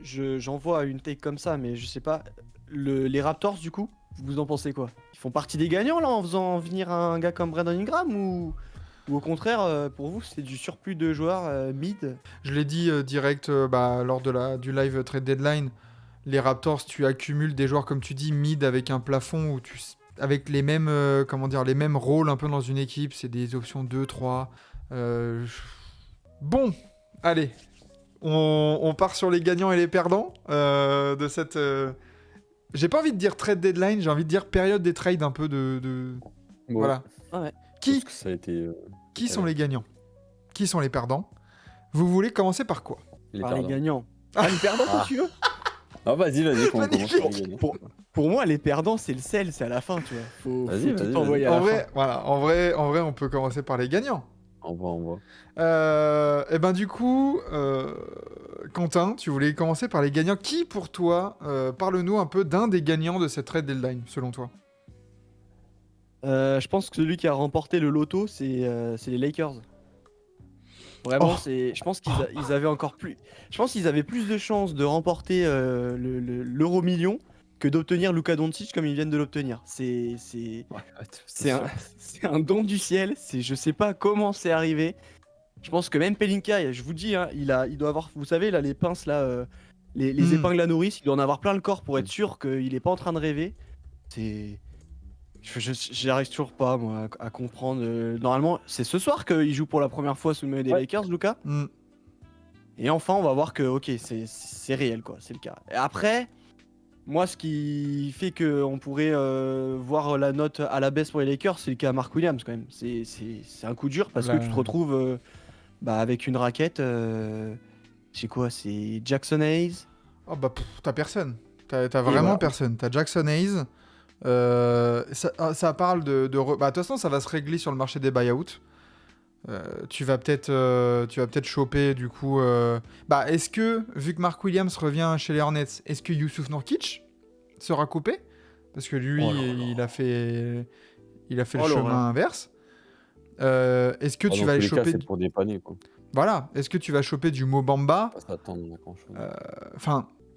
j'envoie une take comme ça, mais je sais pas. Les Raptors, du coup, vous en pensez quoi? Ils font partie des gagnants là en faisant venir un gars comme Brandon Ingram ou au contraire, pour vous, c'est du surplus de joueurs mid? Je l'ai dit direct lors du live trade deadline. Les Raptors, tu accumules des joueurs, comme tu dis, mid avec un plafond avec les mêmes, les mêmes rôles un peu dans une équipe. C'est des options 2, 3. Bon, allez. On part sur les gagnants et les perdants de cette. J'ai pas envie de dire trade deadline, j'ai envie de dire période des trades un peu Ouais. Voilà. Ouais. Parce que ça a été. Qui sont les gagnants? Qui sont les perdants? Vous voulez commencer par quoi? Les perdants. gagnants. Ah, les perdants, quand tu veux? Ah, vas-y, qu'on commence par les gagnants. Pour moi, les perdants, c'est le sel, c'est à la fin, tu vois. Faut tout envoyer à En la vrai, fin. voilà, en vrai, on peut commencer par les gagnants. On voit. Et ben du coup, Quentin, tu voulais commencer par les gagnants. Qui pour toi, parle-nous un peu d'un des gagnants de cette trade deadline, selon toi? Je pense que celui qui a remporté le loto, c'est les Lakers. Vraiment, je pense qu'ils avaient encore plus. Je pense qu'ils avaient plus de chances de remporter l'euro million que d'obtenir Luka Doncic comme ils viennent de l'obtenir. C'est un don du ciel. Je sais pas comment c'est arrivé. Je pense que même Pelinka, je vous dis, hein, il doit avoir, vous savez, là, les pinces, là, les épingles à nourrice, il doit en avoir plein le corps pour être sûr qu'il est pas en train de rêver. J'y arrive toujours pas, moi, à comprendre. Normalement, c'est ce soir qu'il joue pour la première fois sous le maillot des Lakers, Luka. Et enfin, on va voir que, ok, c'est réel, quoi, c'est le cas. Et après, moi, ce qui fait qu'on pourrait voir la note à la baisse pour les Lakers, c'est le cas Mark Williams, quand même. C'est un coup dur parce que tu te retrouves avec une raquette. C'est quoi? C'est Jackson Hayes. Oh bah, t'as personne. T'as vraiment personne. T'as Jackson Hayes. Ça parle de toute façon, ça va se régler sur le marché des buyouts. Tu vas peut-être choper du coup. Est-ce que, vu que Mark Williams revient chez les Hornets, est-ce que Yusuf Nurkic sera coupé? Parce que lui, il a fait le chemin inverse. Est-ce que tu vas aller choper c'est pour dépanner, quoi. Voilà. Est-ce que tu vas choper du Mo Bamba? Pas s'attendre à grand-chose.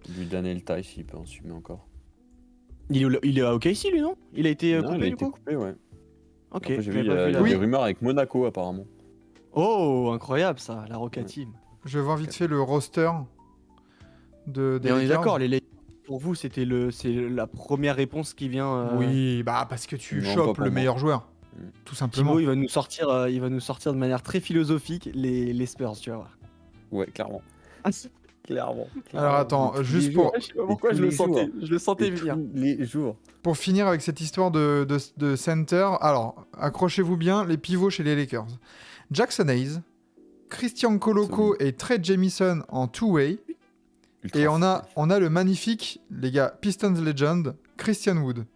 Du Daniel Tice, s'il peut en suivre encore. Il est à OKC, lui, non? Il a été coupé, il a du été coup? coupé, ouais. Ok. Après, j'ai vu, il y a des rumeurs avec Monaco, apparemment. Oh, incroyable, ça, la Roca Team. Je vais voir vite fait le roster des Mais on est Lakers. d'accord, les Lakers, pour vous, c'est la première réponse qui vient. Oui, parce que tu chopes le meilleur joueur. Tout simplement. Thibaut, il va nous sortir de manière très philosophique les Spurs, tu vas voir. Ouais, clairement. Clairement. Alors attends, juste pour. Je sais pas pourquoi je le sentais venir. Les jours. Pour finir avec cette histoire de center, alors accrochez-vous bien, les pivots chez les Lakers. Jackson Hayes, Christian Koloko et Trey Jamison en two-way. Et on a le magnifique, les gars, Pistons Legend, Christian Wood.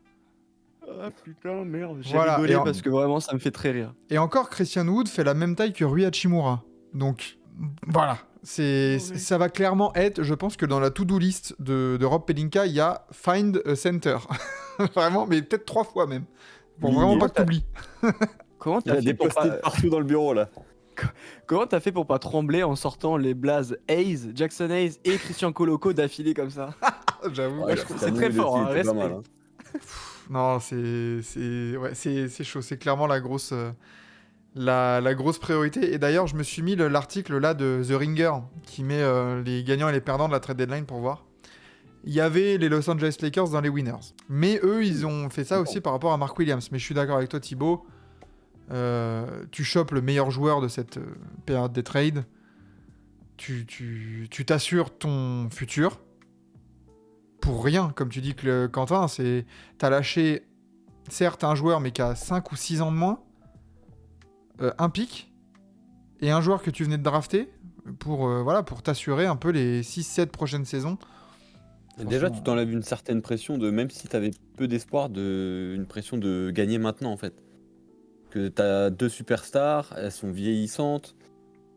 Ah putain, merde, j'ai rigolé parce que vraiment ça me fait très rire. Et encore, Christian Wood fait la même taille que Rui Hachimura. Donc voilà, ça va clairement être, je pense que dans la to-do list de Rob Pelinka, il y a Find a Center. Vraiment, mais peut-être 3 fois même. Pour vraiment pas que t'oublies. Comment t'as fait pour pas... partout dans le bureau, là. Comment t'as fait pour pas trembler en sortant les blazes Hayes, Jackson Hayes et Christian Koloko d'affilée comme ça? J'avoue. Ouais, c'est très fort, hein, respect. Mal, hein. Non, c'est chaud. C'est clairement la grosse priorité. Et d'ailleurs, je me suis mis l'article là de The Ringer qui met les gagnants et les perdants de la trade deadline pour voir. Il y avait les Los Angeles Lakers dans les winners. Mais eux, ils ont fait ça aussi par rapport à Mark Williams. Mais je suis d'accord avec toi, Thibaut. Tu chopes le meilleur joueur de cette période des trades. Tu t'assures ton futur. Pour rien, comme tu dis, Quentin, t'as lâché, certes, un joueur, mais qui a 5 ou 6 ans de moins, un pick, et un joueur que tu venais de drafter, pour t'assurer un peu les 6-7 prochaines saisons. Déjà, tu t'enlèves une certaine pression, même si t'avais peu d'espoir, une pression de gagner maintenant, en fait. Que t'as 2 superstars, elles sont vieillissantes,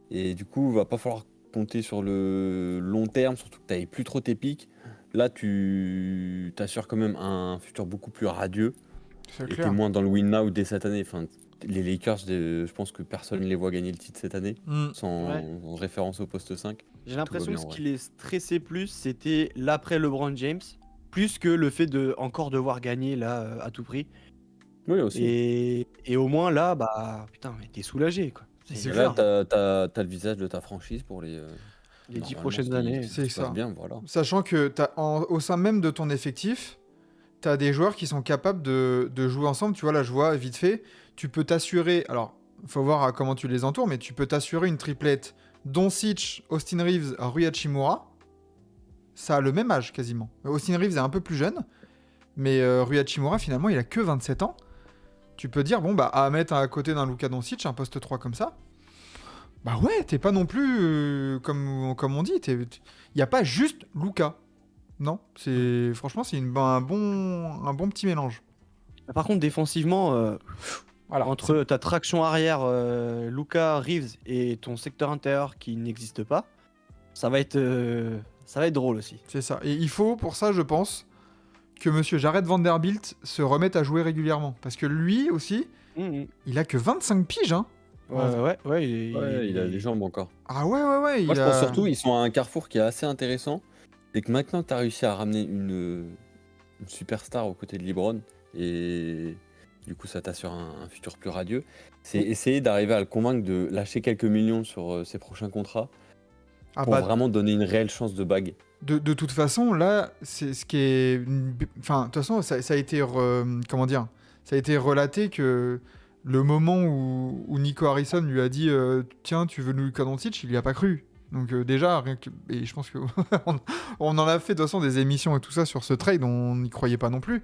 et du coup, va pas falloir compter sur le long terme, surtout que t'avais plus trop tes pics. Là, tu t'assures quand même un futur beaucoup plus radieux. Et t'es moins dans le win now dès cette année. Enfin, les Lakers, je pense que personne ne les voit gagner le titre cette année, sans référence au poste 5. J'ai l'impression bien, que ce ouais. qui les stressait plus, c'était l'après LeBron James, plus que le fait de encore devoir gagner là à tout prix. Oui, aussi. Et au moins là, bah putain, mais t'es soulagé quoi. C'est Et là, clair. t'as le visage de ta franchise pour les Les 10 normalement, prochaines années. si tout C'est se passe ça. bien, voilà. Sachant que au sein même de ton effectif, tu as des joueurs qui sont capables de jouer ensemble. Tu vois, là, je vois vite fait, tu peux t'assurer. Alors, il faut voir comment tu les entoures, mais tu peux t'assurer une triplette Doncic, Austin Reeves, Rui Hachimura. Ça a le même âge quasiment. Austin Reeves est un peu plus jeune, mais Rui Hachimura, finalement, il a que 27 ans. Tu peux dire, bon, bah, à mettre à côté d'un Luka Doncic, un poste 3 comme ça. Bah ouais, t'es pas non plus, comme on dit, il n'y a pas juste Luka. Non, franchement, c'est un bon petit mélange. Par contre, défensivement, Voilà. entre ta traction arrière, Luka, Reeves et ton secteur intérieur qui n'existe pas, ça va être drôle aussi. C'est ça. Et il faut, pour ça, je pense, que monsieur Jared Vanderbilt se remette à jouer régulièrement. Parce que lui aussi, il a que 25 piges, hein. Ouais, Il a les jambes encore. Ah ouais. Moi, je pense surtout, ils sont à un carrefour qui est assez intéressant. C'est que maintenant que tu as réussi à ramener une superstar aux côtés de LeBron, et du coup, ça t'assure un futur plus radieux, c'est essayer d'arriver à le convaincre de lâcher quelques millions sur ses prochains contrats pour vraiment donner une réelle chance de bague. De toute façon, là, c'est ce qui est... Enfin, de toute façon, ça a été... Comment dire ? Ça a été relaté que le moment où Nico Harrison lui a dit tiens, tu veux Luka Doncic, il n'y a pas cru. Donc déjà, rien que... et je pense que on en a fait de toute façon des émissions et tout ça sur ce trade, on n'y croyait pas non plus.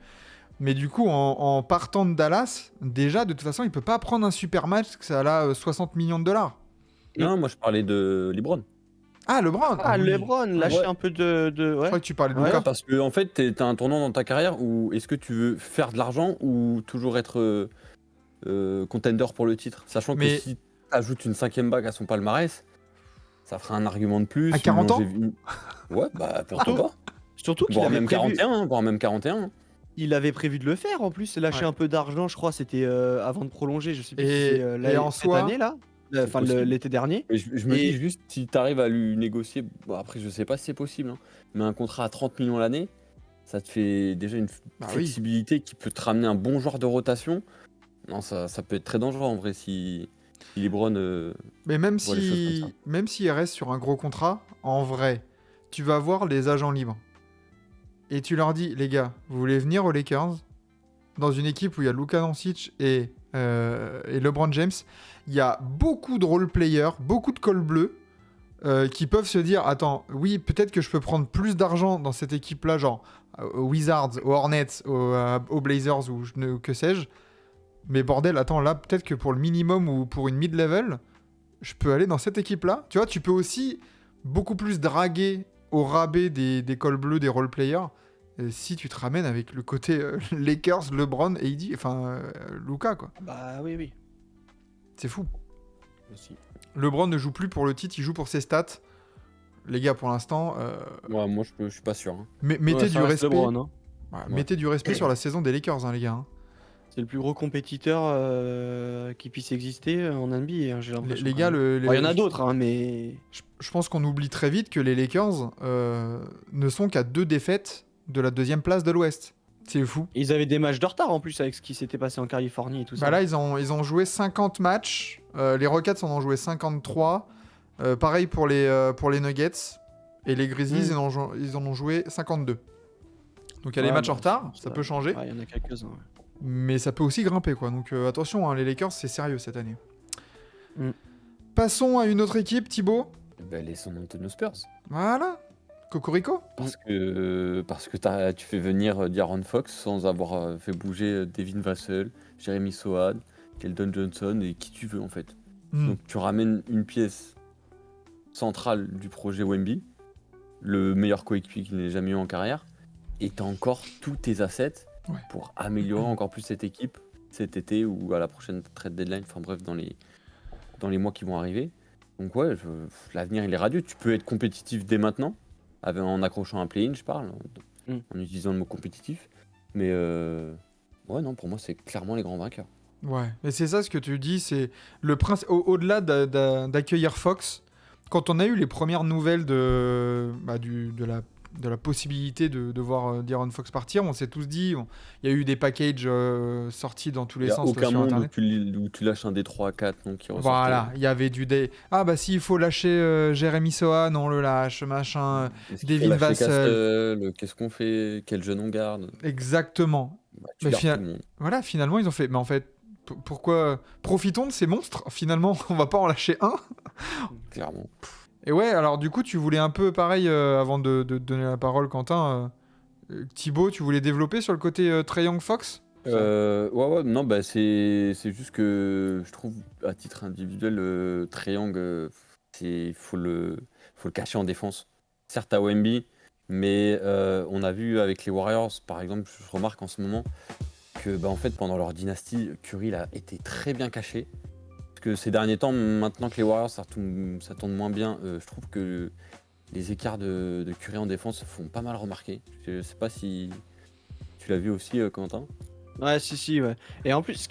Mais du coup, en partant de Dallas, déjà, de toute façon, il peut pas prendre un super match que ça a 60 millions de dollars. Non, moi je parlais de LeBron. Ah, LeBron. Ah, oui. LeBron, lâcher Ouais. un peu de... Je Ouais. crois que tu parlais de Ouais, Luka. parce que en fait, t'as un tournant dans ta carrière où est-ce que tu veux faire de l'argent ou toujours être contender pour le titre, sachant Mais- que si t'ajoutes une 5e bague à son palmarès, ça fera un argument de plus. À 40 ans Ouais, bah pourquoi pas. Surtout qu'il Voire avait même prévu... 41, voire même 41. Il avait prévu de le faire en plus, lâcher Ouais. un peu d'argent, je crois, c'était avant de prolonger, je sais plus Et- si c'est et en cette soi, année là, enfin possible. l'été dernier. Mais je me Et- dis juste, si t'arrives à lui négocier, bon, après je sais pas si c'est possible, hein, mais un contrat à 30 millions l'année, ça te fait déjà une Bah oui. flexibilité qui peut te ramener un bon joueur de rotation. Non, ça peut être très dangereux en vrai si LeBron. Mais même voit les choses si, comme ça. même s'il reste sur un gros contrat, en vrai, tu vas voir les agents libres. Et tu leur dis, les gars, vous voulez venir aux Lakers dans une équipe où il y a Luka Doncic et LeBron James. Il y a beaucoup de role-players, beaucoup de cols bleus qui peuvent se dire, attends, oui, peut-être que je peux prendre plus d'argent dans cette équipe-là, genre aux Wizards, aux Hornets, aux Blazers ou que sais-je. Mais bordel, attends, là, peut-être que pour le minimum ou pour une mid-level, je peux aller dans cette équipe-là. Tu vois, tu peux aussi beaucoup plus draguer au rabais des cols bleus, des role-players, si tu te ramènes avec le côté Lakers, LeBron et Luka, quoi. Bah oui. C'est fou. Aussi. LeBron ne joue plus pour le titre, il joue pour ses stats. Les gars, pour l'instant, Ouais, moi je suis pas sûr. Hein. mettez Ouais, du ça reste respect. LeBron, hein. Ouais, Ouais. mettez du respect sur la saison des Lakers, hein, les gars. Hein. C'est le plus gros compétiteur qui puisse exister en NBA, hein, j'ai l'impression. Les gars, Il y en a d'autres, hein, mais je pense qu'on oublie très vite que les Lakers ne sont qu'à 2 défaites de la 2e place de l'Ouest. C'est fou. ils avaient des matchs de retard en plus avec ce qui s'était passé en Californie et tout ça. Bah là, ils ont joué 50 matchs. Les Rockets en ont joué 53. Pareil pour les Nuggets. Et les Grizzlies, ils en ont joué 52. Donc il y a des Ouais, matchs bah, en retard, ça ça- peut changer. Ouais, il y en a quelques-uns. Ouais. Mais ça peut aussi grimper, quoi. Donc attention, hein, les Lakers, c'est sérieux cette année. Mm. Passons à une autre équipe, Thibaut. Ben, les San Antonio Spurs. Voilà. Cocorico. Parce que tu fais venir D'Aaron Fox sans avoir fait bouger Devin Vassell, Jeremy Sohan, Keldon Johnson et qui tu veux en fait. Mm. Donc tu ramènes une pièce centrale du projet Wemby, le meilleur coéquipier qu'il n'ait jamais eu en carrière, et tu as encore tous tes assets Ouais. pour améliorer encore plus cette équipe cet été ou à la prochaine trade deadline, enfin bref, dans les mois qui vont arriver. Donc ouais, l'avenir il est radieux. Tu peux être compétitif dès maintenant, en accrochant un play-in, je parle, en utilisant le mot compétitif. Mais ouais, non, pour moi, c'est clairement les grands vainqueurs. Ouais, et c'est ça ce que tu dis, c'est le principe. Au-delà d'accueillir Fox, quand on a eu les premières nouvelles de la possibilité de voir De'Aaron Fox partir, on s'est tous dit, il y a eu des packages sortis dans tous Il les n'y a sens là, aucun sur monde où Internet. où tu lâches un des 3 à 4 noms qui ressortaient. Voilà, il y avait ah bah s'il faut lâcher Jérémy Sohan, on le lâche, machin, Est-ce qu'il faut Devin lâcher Vassell. Castle? Qu'est-ce qu'on fait? Quel jeune on garde? Exactement. Bah, tu Mais gardes tout le monde, voilà, finalement ils ont fait, mais en fait, pourquoi profitons de ces monstres? Finalement, on va pas en lâcher un. clairement. Et ouais, alors du coup, tu voulais un peu pareil, avant de te donner la parole, Quentin. Thibaut, tu voulais développer sur le côté Trae Young Fox? Ouais, non, bah c'est juste que je trouve, à titre individuel, Trae Young, faut le cacher en défense. Certes, à Wemby, mais on a vu avec les Warriors, par exemple, je remarque en ce moment que bah, en fait, pendant leur dynastie, Curry il a été très bien caché. Parce que ces derniers temps, maintenant que les Warriors ça tourne moins bien, je trouve que les écarts de Curry en défense se font pas mal remarquer. Je sais pas si tu l'as vu aussi, Quentin. Ouais, si, ouais. Et en plus, ce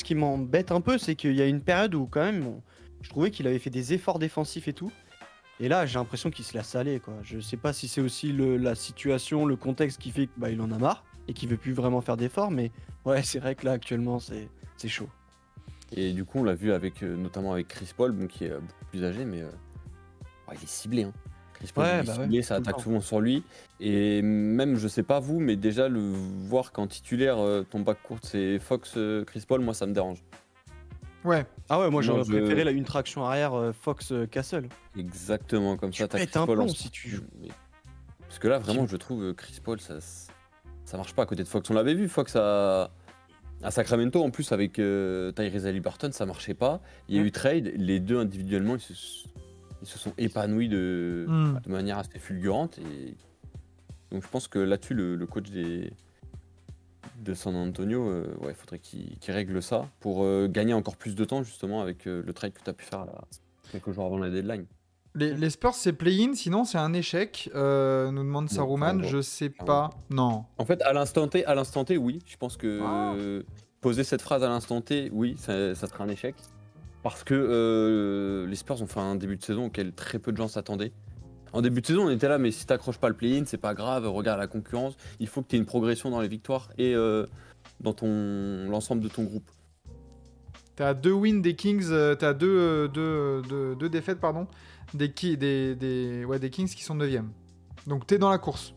qui m'embête un peu, c'est qu'il y a une période où, quand même, je trouvais qu'il avait fait des efforts défensifs et tout. Et là, j'ai l'impression qu'il se laisse aller, quoi. Je sais pas si c'est aussi la situation, le contexte qui fait qu'il bah, en a marre et qu'il veut plus vraiment faire d'efforts, mais ouais, c'est vrai que là, actuellement, c'est chaud. Et du coup, on l'a vu avec, notamment avec Chris Paul, bon, qui est beaucoup plus âgé, mais ouais, il est ciblé. Hein. Chris Paul, Ouais, il est bah ouais, ciblé, ça tout le attaque temps. souvent sur lui. Et même, je sais pas vous, mais déjà, le voir qu'en titulaire, ton backcourt, c'est Fox, Chris Paul, moi, ça me dérange. Ouais. Ah ouais, moi Moi, j'aurais préféré une traction arrière Fox Castle. Exactement comme Tu ça, t'as pètes Chris un Paul en plomb si tu joues. mais- Parce que là, vraiment, je trouve Chris Paul, ça marche pas à côté de Fox. On l'avait vu, Fox à Sacramento, en plus, avec Tyrese Haliburton, ça marchait pas. Il y a eu trade, les deux individuellement, ils se sont épanouis de manière assez fulgurante. Et donc, je pense que là-dessus, le coach de San Antonio, ouais, faudrait qu'il règle ça pour gagner encore plus de temps, justement, avec le trade que tu as pu faire là, quelques jours avant la deadline. Les Spurs, c'est play-in, sinon c'est un échec, nous demande Saruman, je sais pas. Non. En fait, à l'instant T, oui. Je pense que poser cette phrase à l'instant T, oui, ça serait un échec. Parce que les Spurs ont fait un début de saison auquel très peu de gens s'attendaient. En début de saison, on était là, mais si t'accroches pas le play-in, c'est pas grave, regarde la concurrence. Il faut que tu aies une progression dans les victoires et dans l'ensemble de ton groupe. T'as 2 wins des Kings, t'as deux défaites, pardon, des Kings qui sont 9ème. Donc t'es dans la course.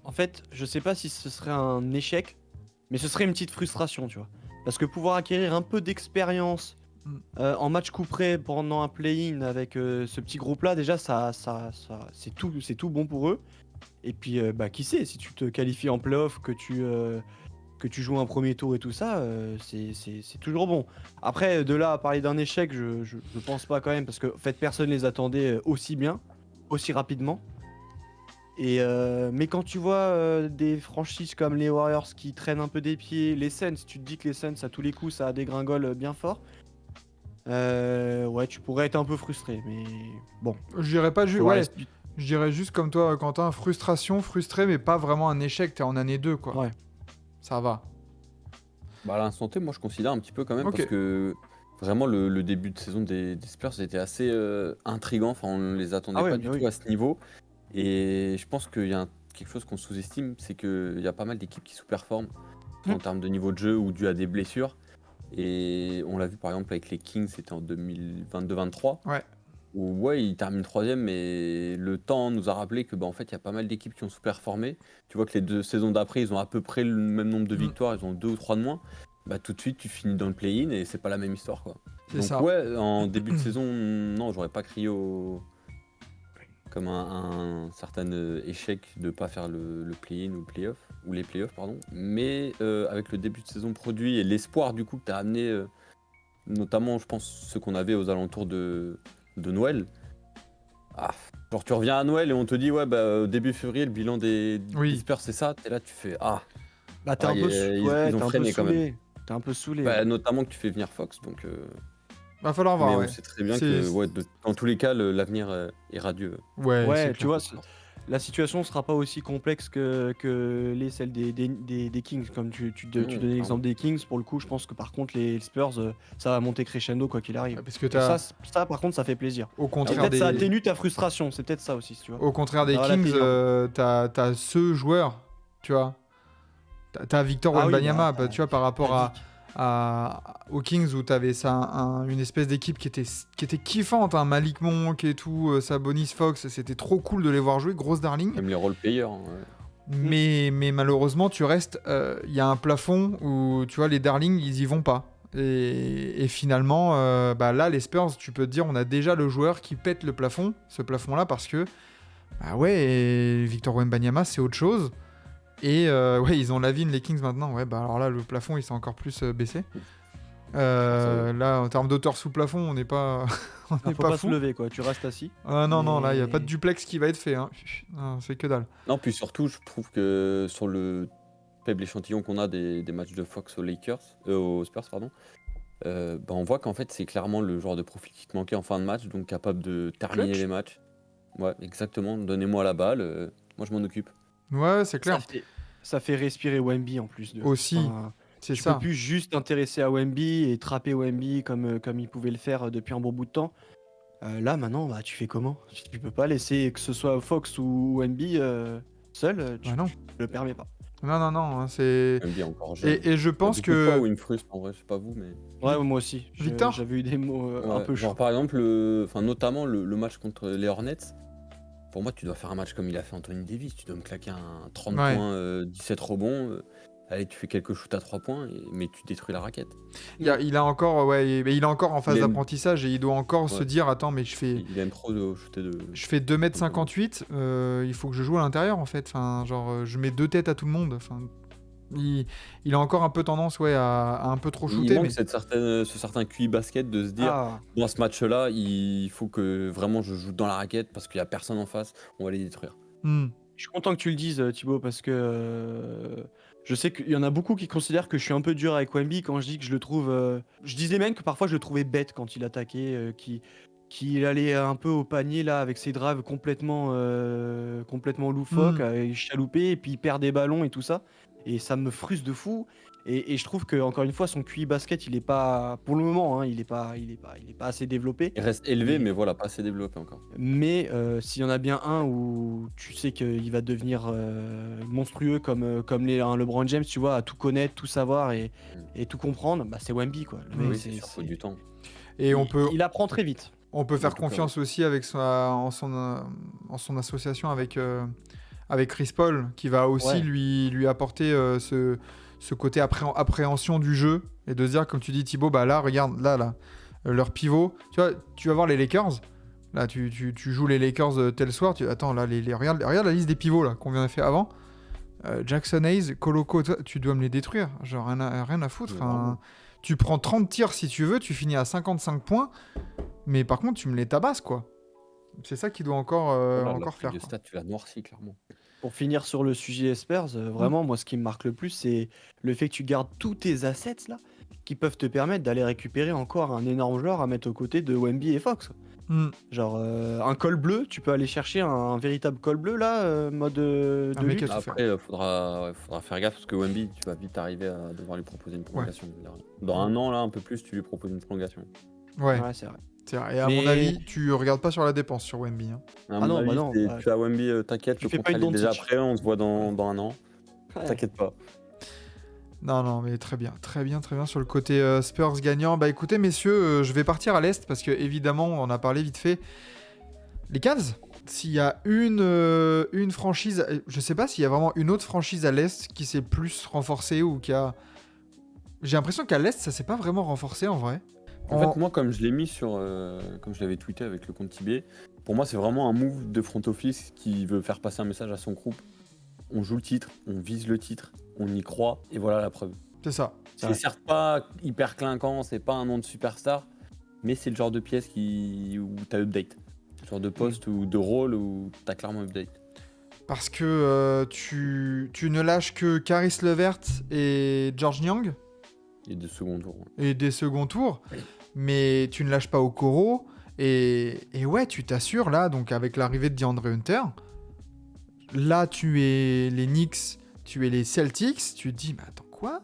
En fait, je sais pas si ce serait un échec, mais ce serait une petite frustration, tu vois. Parce que pouvoir acquérir un peu d'expérience en match coup près pendant un play-in avec ce petit groupe-là, déjà, c'est tout bon pour eux. Et puis, bah, qui sait, si tu te qualifies en playoff, que tu joues un premier tour et tout ça, c'est toujours bon. Après, de là à parler d'un échec, je pense pas quand même, parce que en fait, personne les attendait aussi bien, aussi rapidement. Mais quand tu vois des franchises comme les Warriors qui traînent un peu des pieds, les Suns, tu te dis que les Suns, à tous les coups, ça dégringole bien fort. Ouais, tu pourrais être un peu frustré, mais bon. Je dirais pas juste, Faudra ouais, je dirais juste comme toi, Quentin, frustré, mais pas vraiment un échec. T'es en année 2, quoi. Ouais. Ça va. Bah, à l'instant T, moi je considère un petit peu quand même, Ok. parce que vraiment le début de saison des Spurs était assez intriguant. Enfin, on ne les attendait pas du tout à ce niveau. Et je pense qu'il y a quelque chose qu'on sous-estime, c'est qu'il y a pas mal d'équipes qui sous-performent en termes de niveau de jeu ou dû à des blessures. Et on l'a vu par exemple avec les Kings, c'était en 2022-23. Ouais. Où ouais, ils terminent 3ème, mais le temps nous a rappelé que bah, en fait, il y a pas mal d'équipes qui ont sous-performé. Tu vois que les 2 saisons d'après, ils ont à peu près le même nombre de victoires, ils ont 2 ou 3 de moins. Bah, tout de suite, tu finis dans le play-in et c'est pas la même histoire, quoi. Donc ça. ouais, en début de saison, non, j'aurais pas crié comme un certain échec de pas faire le play-in ou les playoffs, pardon. Mais avec le début de saison produit et l'espoir du coup que tu as amené, notamment, je pense, ce qu'on avait aux alentours de Noël. Genre tu reviens à Noël et on te dit ouais bah début février le bilan des Spurs c'est ça, t'es là tu fais bah t'es un peu ils ont freiné quand même. T'es un peu saoulé. Bah, notamment que tu fais venir Fox donc va falloir voir. Mais on sait très bien que dans tous les cas l'avenir est radieux. Ouais, tu vois, la situation sera pas aussi complexe que celle des Kings. Comme tu donnais l'exemple des Kings, pour le coup, je pense que par contre, les Spurs, ça va monter crescendo quoi qu'il arrive. Parce que Et ça, par contre, ça fait plaisir. Au contraire Peut-être ça des... atténue ta frustration, c'est peut-être ça aussi, si tu vois. Au contraire des Ça va la Kings, payer t'as ce joueur, tu vois. T'as Victor Ah oui, Wembanyama, bah, tu vois, par rapport Tadic. aux Kings où t'avais une espèce d'équipe qui était kiffante, hein, Malik Monk et tout, Sabonis, Fox, c'était trop cool de les voir jouer, grosse darling. Même les role-players. Hein, Mais malheureusement, il y a un plafond où, tu vois, les darlings, ils y vont pas. Et finalement, là, les Spurs, tu peux te dire, on a déjà le joueur qui pète le plafond, ce plafond-là, parce que, et Victor Wembanyama, c'est autre chose. Et ils ont Lavine, les Kings maintenant. Alors là, le plafond, il s'est encore plus baissé. Là, en termes d'auteur sous plafond, on n'est pas, Faut pas se fou. lever, quoi. Tu restes assis. Non, là, il n'y a pas de duplex qui va être fait. Hein. Non, c'est que dalle. Non, puis surtout, je trouve que sur le faible échantillon qu'on a des matchs de Fox aux Spurs, pardon, on voit qu'en fait, c'est clairement le genre de profil qui te manquait en fin de match, donc capable de terminer Clutch. les matchs. Ouais, exactement. Donnez-moi la balle, moi je m'en occupe. Ouais, c'est clair. Ça fait respirer Wemby en plus. Aussi, c'est tu ça. peux plus juste t'intéresser à Wemby et trapper Wemby comme il pouvait le faire depuis un bon bout de temps. Là, maintenant, tu fais comment? Tu peux pas laisser que ce soit Fox ou Wemby seul, tu non. le permets pas. Non, c'est... Wemby est encore jeune. Et je pense Il y a beaucoup de fois que... où il me frustre, en vrai, je sais pas vous, mais... Ouais, moi aussi. Victor J'avais eu des mots un Ouais, peu genre chauds. par exemple, notamment le match contre les Hornets, pour moi tu dois faire un match comme il a fait Anthony Davis, tu dois me claquer un 30 Ouais. points, 17 rebonds, allez tu fais quelques shoots à 3 points, mais tu détruis la raquette. Il est encore en phase Il aime- d'apprentissage et il doit encore se Ouais. dire, attends, mais je fais Il aime trop de shooter de... je fais 2m58, il faut que je joue à l'intérieur en fait. Enfin, genre, je mets deux têtes à tout le monde. Enfin, il a encore un peu tendance à un peu trop Il shooter. manque Mais... ce certain QI basket de se dire, Ah, dans ce match-là, il faut que vraiment je joue dans la raquette parce qu'il y a personne en face, on va les détruire. Hmm. je suis content que tu le dises, Thibaut, parce que je sais qu'il y en a beaucoup qui considèrent que je suis un peu dur avec Wemby quand je dis que je le trouve. Je disais même que parfois je le trouvais bête quand il attaquait, qu'il allait un peu au panier là avec ses drives complètement loufoques, il chaloupait et puis il perd des ballons et tout ça. Et ça me frustre de fou. Et je trouve que encore une fois son QI basket il est pas pour le moment il est pas assez développé. Il reste élevé, Mais- mais voilà, pas assez développé encore. Mais s'il y en a bien un où tu sais qu'il va devenir monstrueux comme un LeBron James, tu vois, à tout connaître, tout savoir et tout comprendre, c'est Wemby quoi. Le mec, Oui, c'est sûr, faut du temps. Et il apprend très vite. on peut faire tout cas, confiance aussi avec en son association avec Chris Paul, qui va aussi Ouais. lui apporter ce côté appréhension du jeu et de se dire, comme tu dis Thibaut, là, regarde, là, leur pivot. Tu vois, tu vas voir les Lakers. Là, tu joues les Lakers tel soir. Attends, là, regarde la liste des pivots là qu'on vient de faire avant. Jackson Hayes, Koloko, tu dois me les détruire. Genre, rien à foutre. Mais Enfin, vraiment. tu prends 30 tirs si tu veux, tu finis à 55 points. Mais par contre, tu me les tabasses, quoi. C'est ça qui doit encore Voilà, la faire. feuille de Quoi. stats, tu l'as noirci, clairement. Pour finir sur le sujet Spurs, vraiment moi ce qui me marque le plus c'est le fait que tu gardes tous tes assets là qui peuvent te permettre d'aller récupérer encore un énorme joueur à mettre aux côtés de Wemby et Fox. Genre un col bleu, tu peux aller chercher un véritable col bleu là, mode de Un mec lutte. à tout faire. Après, faudra faire gaffe parce que Wemby, tu vas vite arriver à devoir lui proposer une prolongation. Dans un an, là, un peu plus, tu lui proposes une prolongation. Ouais, Ouais, c'est vrai. c'est vrai. Et à Mais- mon avis, tu regardes pas sur la dépense sur Wemby. Hein. À Ah mon non, avis, bah non, c'est- bah, tu as Wemby, t'inquiète, tu le fais pas contrat une il est déjà Doncic. prêt, on se voit dans un an. Ouais. T'inquiète pas. Non, mais très bien sur le côté Spurs gagnant. Bah écoutez, messieurs, je vais partir à l'Est parce que évidemment, on en a parlé vite fait. Les Cavs, s'il y a une franchise, je sais pas s'il y a vraiment une autre franchise à l'Est qui s'est plus renforcée ou qui a... J'ai l'impression qu'à l'Est, ça s'est pas vraiment renforcé en vrai. En fait, moi, comme je l'ai mis sur. Comme je l'avais tweeté avec le compte Tibet, pour moi, c'est vraiment un move de front office qui veut faire passer un message à son groupe. On joue le titre, on vise le titre, on y croit, et voilà la preuve. C'est ça. C'est certes pas hyper clinquant, c'est pas un nom de superstar, mais c'est le genre de pièce où t'as update. C'est le genre de poste ou de rôle où t'as clairement update. Parce que tu ne lâches que Caris LeVert et George Niang Et de second tour. et des seconds tours, Oui. mais tu ne lâches pas Okoro. Et ouais, tu t'assures là, donc avec l'arrivée de DeAndre Hunter, là, tu es les Knicks, tu es les Celtics, tu te dis, mais attends, quoi?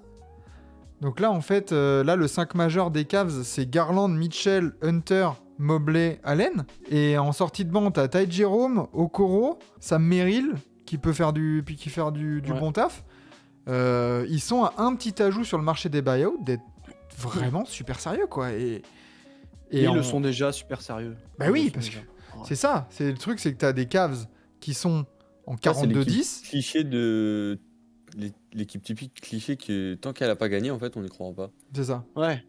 Donc là, en fait, là, le 5 majeur des Cavs, c'est Garland, Mitchell, Hunter, Mobley, Allen. Et en sortie de banc, t'as Ty Jerome, Okoro, Sam Merrill, qui peut faire du bon taf. Ils sont à un petit ajout sur le marché des buyouts d'être vraiment super sérieux, quoi. Et ils le sont déjà super sérieux. Bah oui, parce que c'est ça. C'est le truc, c'est que t'as des Cavs qui sont en 42-10. Cliché de l'équipe typique cliché que tant qu'elle a pas gagné, en fait, on n'y croira pas. C'est ça. Ouais.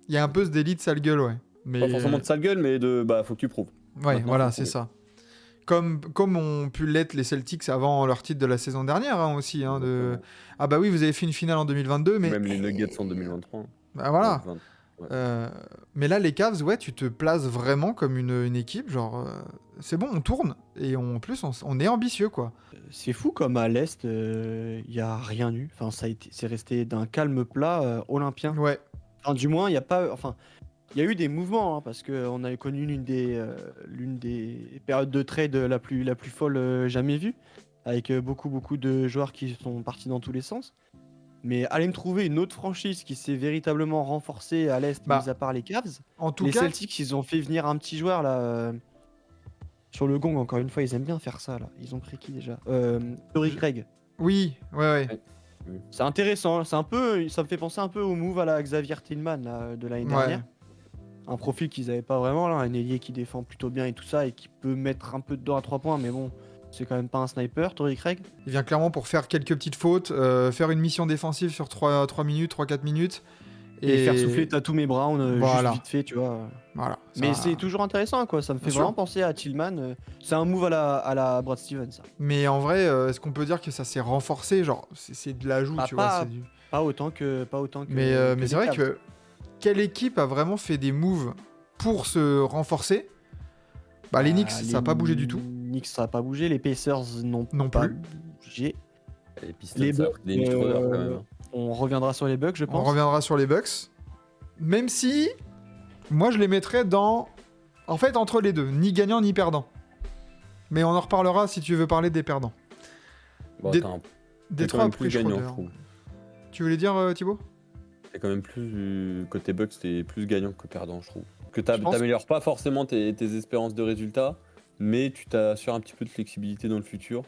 Il y a un peu ce délit de sale gueule, ouais. Mais... Pas forcément de sale gueule, mais faut que tu prouves. Ouais, Maintenant, voilà, c'est ça. Comme ont pu l'être les Celtics avant leur titre de la saison dernière aussi. Ah bah oui, vous avez fait une finale en 2022, mais... Même les Nuggets en 2023. Bah voilà. 20. Ouais. Mais là, les Cavs, ouais, tu te places vraiment comme une équipe, genre, c'est bon, on tourne, et en plus, on est ambitieux, quoi. C'est fou comme à l'Est, il n'y a rien eu. Enfin, c'est resté d'un calme plat olympien. Ouais. Enfin, du moins, il n'y a pas... Enfin, il y a eu des mouvements, parce qu'on a connu l'une des périodes de trade la plus folle jamais vue, avec beaucoup de joueurs qui sont partis dans tous les sens. Mais aller me trouver une autre franchise qui s'est véritablement renforcée à l'Est, mis à part les Cavs. En tout les cas, Celtics, ils ont fait venir un petit joueur là sur le gong. Encore une fois, ils aiment bien faire ça là. Ils ont pris qui déjà Torrey Craig. Oui, ouais. C'est intéressant. C'est un peu, ça me fait penser un peu au move à la Xavier Tillman là, de l'année dernière. Un profil qu'ils avaient pas vraiment là, un ailier qui défend plutôt bien et tout ça et qui peut mettre un peu dedans à 3 points, mais bon. C'est quand même pas un sniper, Torrey Craig. Il vient clairement pour faire quelques petites fautes, faire une mission défensive sur 3-4 minutes. Et faire souffler Tatum et Brown voilà. juste vite fait, tu vois. Voilà. Mais c'est toujours intéressant, quoi. Ça me fait vraiment penser à Tillman. C'est un move à la Brad Stevens, ça. Mais en vrai, est-ce qu'on peut dire que ça s'est renforcé? Genre, c'est de l'ajout, tu vois. Pas autant que. Mais c'est vrai que quelle équipe a vraiment fait des moves pour se renforcer? Bah, les Knicks, ça n'a pas bougé du tout. Les Knicks, ça n'a pas bougé. Les Pacers non pas plus bougé. Les Pistons, quand même. On reviendra sur les Bucks, je pense. On reviendra sur les Bucks. Même si, moi, je les mettrais dans... En fait, entre les deux. Ni gagnant, ni perdant. Mais on en reparlera si tu veux parler des perdants. Bon, Détroit a pris Schroeder. Tu voulais dire, Thibaut? C'est quand même plus... Côté Bucks, t'es plus gagnant que perdant, je trouve. Que t'améliores pas forcément tes espérances de résultats, mais tu t'assures un petit peu de flexibilité dans le futur.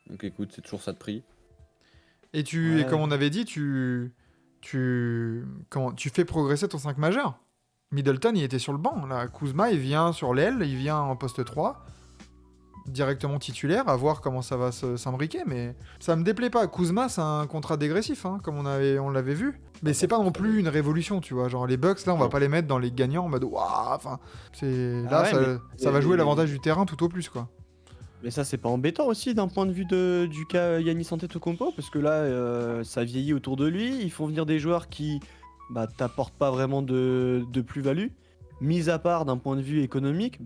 Donc écoute, c'est toujours ça de prix. Et comme on avait dit, tu fais progresser ton 5 majeur. Middleton, il était sur le banc. Là, Kuzma, il vient sur l'aile, il vient en poste 3, directement titulaire, à voir comment ça va s'imbriquer. Mais ça me déplaît pas. Kuzma, c'est un contrat dégressif, comme on l'avait vu. Mais c'est pas non plus une révolution, tu vois. Genre les Bucks, là, on va pas les mettre dans les gagnants en mode waouh. Enfin, ça va jouer l'avantage du terrain tout au plus, quoi. Mais ça, c'est pas embêtant aussi d'un point de vue du cas Giannis Antetokounmpo, parce que là, ça vieillit autour de lui. Ils font venir des joueurs qui t'apportent pas vraiment de plus-value. Mis à part d'un point de vue économique,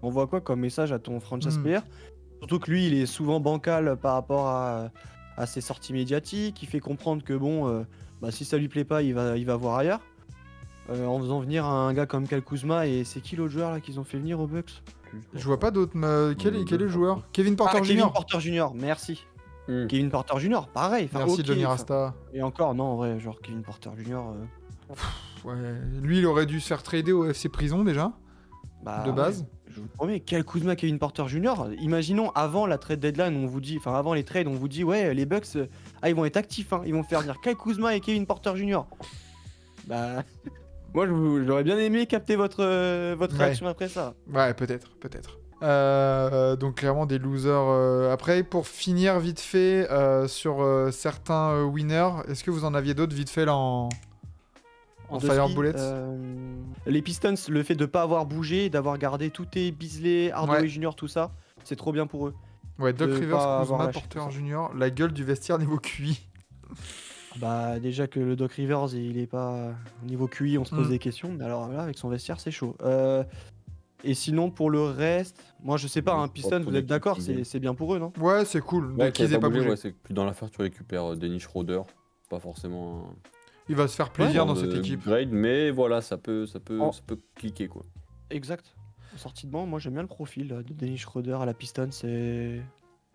on voit quoi comme message à ton franchise player? Surtout que lui, il est souvent bancal par rapport à ses sorties médiatiques. Il fait comprendre que bon, si ça lui plaît pas, il va voir ailleurs. En faisant venir un gars comme Kyle Kuzma, et c'est qui l'autre joueur là qu'ils ont fait venir aux Bucks? Je vois pas d'autres. Quel est le joueur? Kevin Porter Jr. Kevin Porter Jr. Merci. Kevin Porter Jr. Pareil. Merci Johnny Rasta. Et encore, non, en vrai, genre Kevin Porter Jr. Ouais. Lui, il aurait dû se faire trader au FC Prison déjà. De base. Ouais. Je vous promets, quel Kuzma, Kevin Porter Jr. Imaginons avant la trade deadline, avant les trades, on vous dit ouais, les Bucks, ils vont être actifs, ils vont faire venir Kyle Kuzma et Kevin Porter Jr. Moi, j'aurais bien aimé capter votre réaction après ça. Ouais, peut-être. Donc clairement des losers. Après, pour finir vite fait sur certains winners, est-ce que vous en aviez d'autres vite fait là en Fire Bullets? Les Pistons, le fait de pas avoir bougé, d'avoir gardé tout est Beasley, Hardaway Jr., tout ça, c'est trop bien pour eux. Ouais, Doc Rivers, Kuzma, Porter Jr., la gueule du vestiaire niveau QI. Déjà que le Doc Rivers, il est pas au niveau QI, on se pose des questions. Mais alors là, avec son vestiaire, c'est chaud. Et sinon, pour le reste, moi je sais pas, Pistons, vous êtes d'accord, c'est bien pour eux, non? Ouais, c'est cool. Donc ils aient pas bougé. C'est que dans l'affaire, tu récupères Dennis Schroeder, pas forcément. Il va se faire plaisir dans cette équipe. Grade, mais voilà, ça peut cliquer quoi. Exact. Sortie de banc, moi j'aime bien le profil de Dennis Schroeder à la Pistons.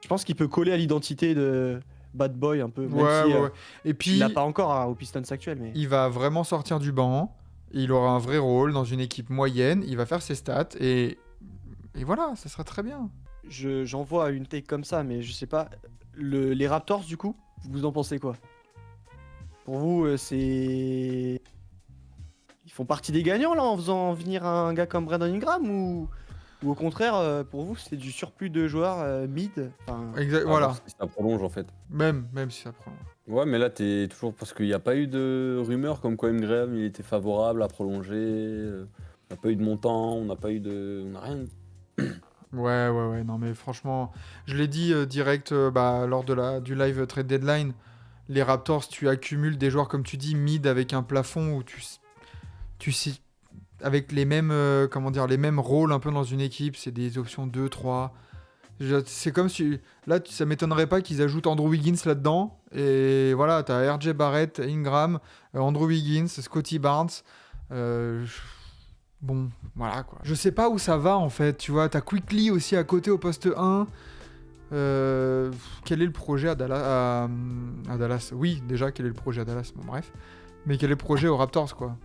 Je pense qu'il peut coller à l'identité de Bad Boy un peu, même Ouais, si ouais, ouais. Et il puis, l'a pas encore aux Pistons actuels. Mais il va vraiment sortir du banc. Il aura un vrai rôle dans une équipe moyenne. Il va faire ses stats. Et voilà, ça sera très bien. j'envoie une take comme ça, mais je sais pas. Les Raptors, du coup, vous en pensez quoi? Pour vous, c'est. Ils font partie des gagnants là en faisant venir un gars comme Brandon Ingram ou au contraire, pour vous, c'est du surplus de joueurs mid. Enfin, Exact, À voilà. voir si ça prolonge en fait. Même si ça prend. Ouais, mais là, t'es toujours. Parce qu'il n'y a pas eu de rumeur comme quoi Graham il était favorable à prolonger. On n'a pas eu de montant, on n'a pas eu de. On n'a rien. Ouais. Non, mais franchement, je l'ai dit direct lors du live trade deadline. Les Raptors, tu accumules des joueurs, comme tu dis, mid avec un plafond où tu sais, avec les mêmes, les mêmes rôles un peu dans une équipe, c'est des options 2, 3. C'est comme si. Là, ça m'étonnerait pas qu'ils ajoutent Andrew Wiggins là-dedans. Et voilà, t'as RJ Barrett, Ingram, Andrew Wiggins, Scotty Barnes. Bon, voilà quoi. Je sais pas où ça va en fait, tu vois. T'as Quickly aussi à côté au poste 1. Quel est le projet à Dallas? Oui, déjà, quel est le projet à Dallas? Bon, bref. Mais quel est le projet aux Raptors, quoi?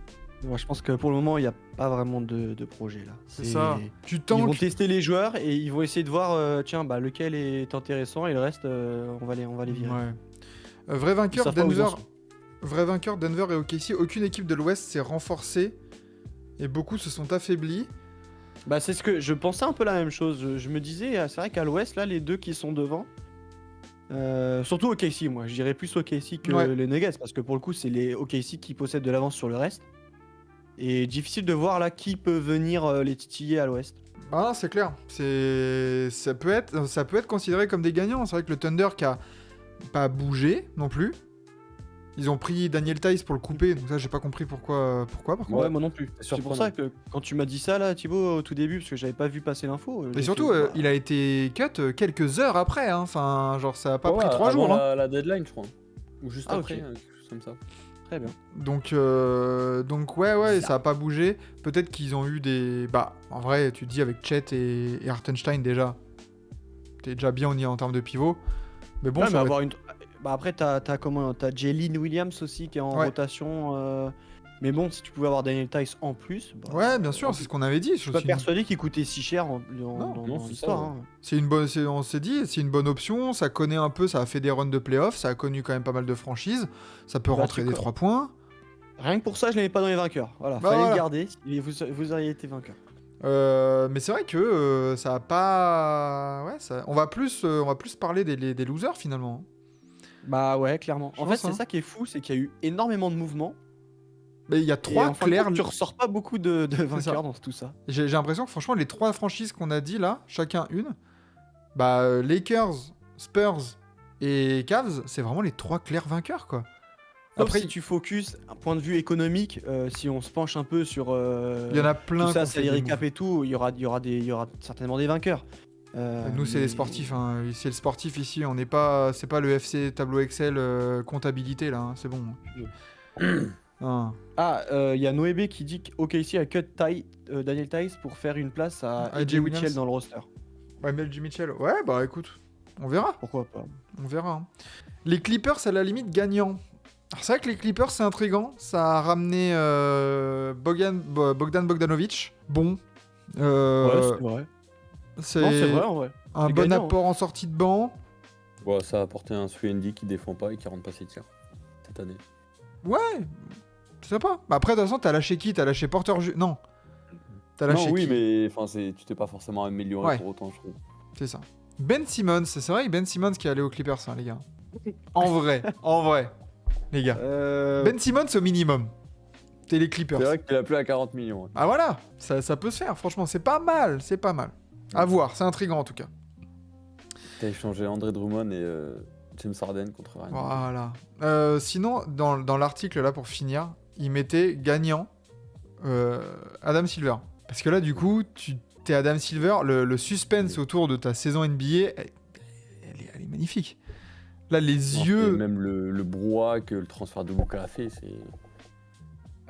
moi, je pense que pour le moment, il n'y a pas vraiment de projet là. C'est ça. Tu Ils vont tankes. tester les joueurs et ils vont essayer de voir, tiens, lequel est intéressant et le reste, on va les virer. Ouais. Vrai Ils vainqueur, savent pas où ils en Denver. sont. Vrai vainqueur, Denver et OKC. Aucune équipe de l'Ouest s'est renforcée et beaucoup se sont affaiblis. Bah, c'est ce que je pensais un peu la même chose. Je me disais, c'est vrai qu'à l'Ouest, là, les deux qui sont devant, surtout OKC, moi, je dirais plus OKC que Ouais. les Nuggets parce que pour le coup, c'est les OKC qui possèdent de l'avance sur le reste. Et difficile de voir là qui peut venir les titiller à l'Ouest. Ah, c'est clair. Ça peut être considéré comme des gagnants. C'est vrai que le Thunder qui a pas bougé non plus. Ils ont pris Daniel Tice pour le couper, donc ça j'ai pas compris pourquoi par contre. Ouais, moi non plus. c'est C'est pour ça que quand tu m'as dit ça là, Thibaut, au tout début, parce que j'avais pas vu passer l'info. Et j'ai surtout, fait, il a été cut quelques heures après, hein. Enfin, genre ça a pas Ouais, pris 3 avant jours. Hein. la deadline, je crois. Ou juste Ah, après, ok. quelque chose comme ça. Très bien. Donc ouais, ça a pas bougé. Peut-être qu'ils ont eu des... Bah, en vrai, tu te dis avec Chet et Hartenstein déjà, t'es déjà bien en termes de pivot. Mais bon, Ouais, ça mais va avoir une. Bah après, t'as Jalen Williams aussi qui est en Ouais. rotation. Mais bon, si tu pouvais avoir Daniel Tice en plus. Bah, Ouais, bien sûr, c'est ce qu'on avait dit. Je suis pas persuadé qu'il coûtait si cher dans c'est l'histoire. ça, hein. C'est une bonne, on s'est dit, c'est une bonne option. Ça connaît un peu, ça a fait des runs de playoffs, ça a connu quand même pas mal de franchises. Ça peut Bah, rentrer des 3 points. Rien que pour ça, je l'avais pas dans les vainqueurs. Voilà, Bah, fallait voilà. le garder. Et vous auriez été vainqueur. Mais c'est vrai que ça a pas. Ouais, on va plus parler des losers finalement. Bah ouais, clairement. Je En fait, pense, c'est hein. ça qui est fou, c'est qu'il y a eu énormément de mouvements. Mais il y a Et 3 en fin de clairs. compte, tu ressors pas beaucoup de ça. vainqueurs dans tout ça. J'ai l'impression que franchement, les 3 franchises qu'on a dit là, chacun une, bah Lakers, Spurs et Cavs, c'est vraiment les 3 clairs vainqueurs quoi. Sauf Après, si tu focuses un point de vue économique, si on se penche un peu sur il y en a plein. tout ça, qui ont fait salary des cap et tout, il y aura certainement des vainqueurs. Nous, c'est les Mais- sportifs. Hein. C'est le sportif ici. On n'est pas. C'est pas le FC tableau Excel comptabilité là. Hein. C'est bon. Hein. Ah, il y a Noébé qui dit qu'OKC a cut Daniel Tice pour faire une place à À AJ AJ Mitchell Williams. dans le roster. Ouais, Mel Mitchell. Ouais, bah écoute, on verra. Pourquoi pas? On verra. Hein. Les Clippers à la limite gagnants. Alors, c'est vrai que les Clippers c'est intriguant. Ça a ramené Bogdan Bogdanovic. Bon. Ouais, c'est vrai. C'est Non, c'est vrai en vrai. un c'est bon gagnant, apport en sortie de banc. Bon, ça a apporté un 3&D qui défend pas et qui rentre pas ses tirs cette année. Ouais. C'est sympa. Bah, après, de toute façon, t'as lâché qui? T'as lâché Porter Non. T'as lâché Non, oui, qui? mais enfin, tu t'es pas forcément amélioré Ouais. pour autant, je trouve. C'est ça. Ben Simmons, c'est vrai que Ben Simmons qui est allé aux Clippers, hein, les gars. En vrai, les gars. Ben Simmons au minimum. T'es les Clippers. C'est vrai qu'il a plus à 40 millions. Ah voilà, ça peut se faire, franchement, c'est pas mal, À voir, c'est intriguant en tout cas. T'as échangé André Drummond et James Harden contre Ryan. Voilà. Sinon, dans l'article là pour finir, il mettait gagnant Adam Silver. Parce que là, du coup, t'es Adam Silver, le suspense autour de ta saison NBA, elle est magnifique. Là, les Non, yeux. et même le brouhaha que le transfert de Luka a fait, c'est.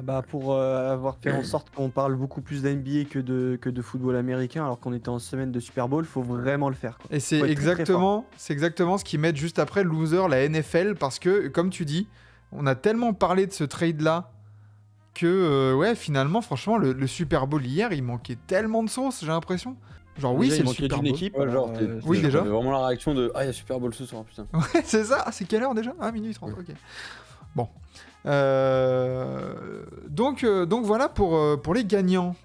Bah pour avoir fait en sorte qu'on parle beaucoup plus d'NBA que de football américain alors qu'on était en semaine de Super Bowl, faut vraiment le faire, quoi. Et c'est Faut être très, très fort. exactement ce qu'ils mettent juste après loser la NFL parce que, comme tu dis, on a tellement parlé de ce trade-là que, ouais, finalement, franchement, le Super Bowl hier, il manquait tellement de sauce, j'ai l'impression. Genre, oui, Déjà, c'est il le manquait Super d'une Bowl. équipe. Ouais, genre, Oui, déjà. j'avais vraiment la réaction de ah, il y a Super Bowl ce soir, putain. Ouais, c'est ça. C'est quelle heure déjà? Ah, minuit 30, ok. Bon. Donc voilà pour les gagnants.